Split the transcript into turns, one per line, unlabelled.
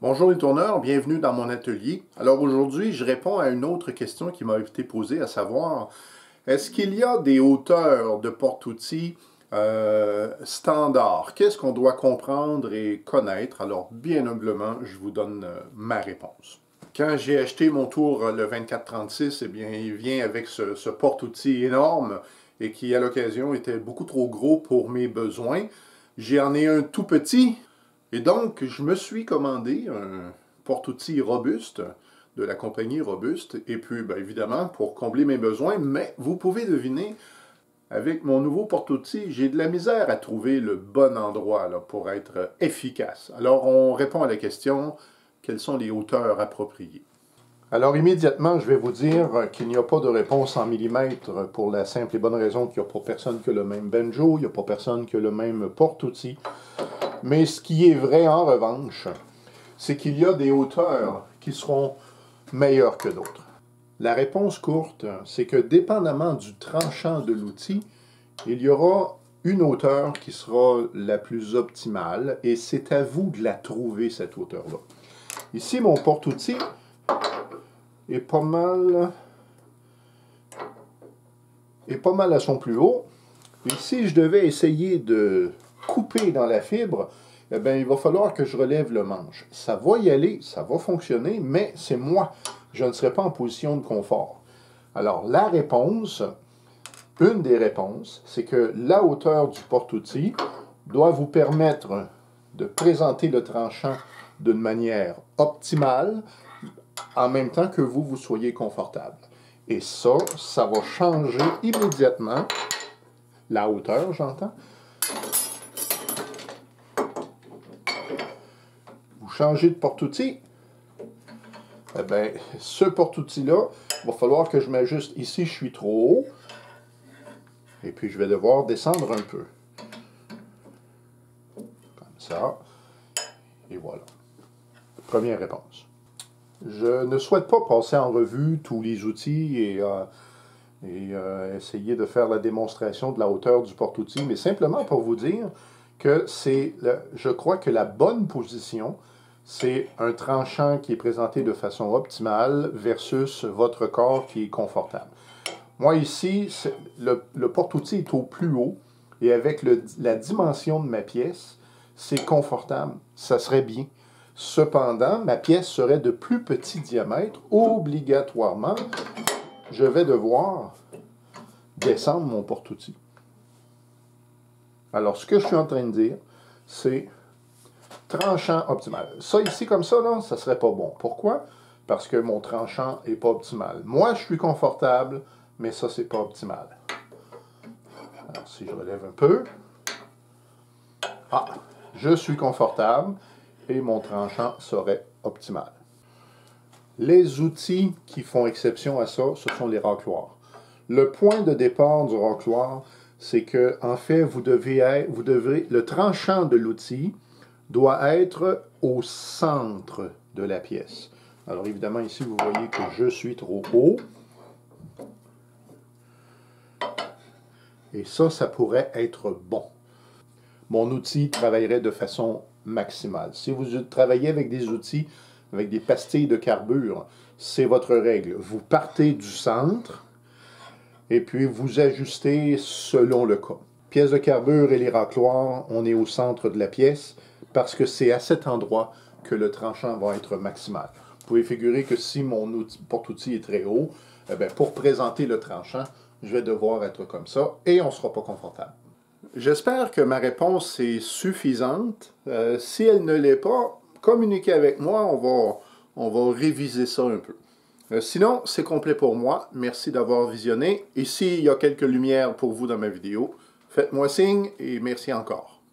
Bonjour les tourneurs, bienvenue dans mon atelier. Alors aujourd'hui, je réponds à une autre question qui m'a été posée, à savoir, est-ce qu'il y a des hauteurs de porte-outils standards? Qu'est-ce qu'on doit comprendre et connaître? Alors bien humblement, je vous donne ma réponse. Quand j'ai acheté mon tour le 2436, eh bien, il vient avec ce porte-outils énorme et qui, à l'occasion, était beaucoup trop gros pour mes besoins. J'en ai un tout petit. Et donc, je me suis commandé un porte-outils robuste de la compagnie Robuste. Et puis, bien évidemment, pour combler mes besoins, mais vous pouvez deviner, avec mon nouveau porte-outils, j'ai de la misère à trouver le bon endroit là, pour être efficace. Alors, on répond à la question, quelles sont les hauteurs appropriées? Alors, immédiatement, je vais vous dire qu'il n'y a pas de réponse en millimètres pour la simple et bonne raison qu'il n'y a pas personne qui a le même banjo, il n'y a pas personne qui a le même porte-outils. Mais ce qui est vrai en revanche, c'est qu'il y a des hauteurs qui seront meilleures que d'autres. La réponse courte, c'est que dépendamment du tranchant de l'outil, il y aura une hauteur qui sera la plus optimale et c'est à vous de la trouver, cette hauteur-là. Ici, mon porte-outils est pas mal à son plus haut. Et si je devais essayer de couper dans la fibre, eh bien, il va falloir que je relève le manche. Ça va y aller, ça va fonctionner, mais c'est moi. Je ne serai pas en position de confort. Alors, la réponse, une des réponses, c'est que la hauteur du porte-outils doit vous permettre de présenter le tranchant d'une manière optimale, en même temps que vous soyez confortable. Et ça va changer immédiatement la hauteur, j'entends. Vous changez de porte-outils, eh bien, ce porte-outils-là, il va falloir que je m'ajuste. Ici, je suis trop haut. Et puis, je vais devoir descendre un peu. Comme ça. Et voilà. Première réponse. Je ne souhaite pas passer en revue tous les outils et essayer de faire la démonstration de la hauteur du porte-outils, mais simplement pour vous dire que je crois que la bonne position, c'est un tranchant qui est présenté de façon optimale versus votre corps qui est confortable. Moi ici, le porte-outils est au plus haut et avec la dimension de ma pièce, c'est confortable, ça serait bien. Cependant, ma pièce serait de plus petit diamètre, obligatoirement, je vais devoir descendre mon porte-outils. Alors, ce que je suis en train de dire, c'est tranchant optimal. Ça, ici, comme ça, là, ça serait pas bon. Pourquoi? Parce que mon tranchant n'est pas optimal. Moi, je suis confortable, mais ça, c'est pas optimal. Alors, si je relève un peu. Ah, je suis confortable et mon tranchant serait optimal. Les outils qui font exception à ça, ce sont les racloirs. Le point de départ du racloir, c'est que, en fait, le tranchant de l'outil doit être au centre de la pièce. Alors, évidemment, ici, vous voyez que je suis trop haut. Et ça pourrait être bon. Mon outil travaillerait de façon maximale. Si vous travaillez avec des outils, avec des pastilles de carbure, c'est votre règle. Vous partez du centre et puis vous ajustez selon le cas. Pièces de carbure et les racloirs, on est au centre de la pièce parce que c'est à cet endroit que le tranchant va être maximal. Vous pouvez figurer que si mon porte-outils est très haut, eh bien, pour présenter le tranchant, je vais devoir être comme ça et on ne sera pas confortable. J'espère que ma réponse est suffisante. Si elle ne l'est pas, communiquez avec moi, on va réviser ça un peu. Sinon, c'est complet pour moi. Merci d'avoir visionné. Et s'il y a quelques lumières pour vous dans ma vidéo, faites-moi signe et merci encore.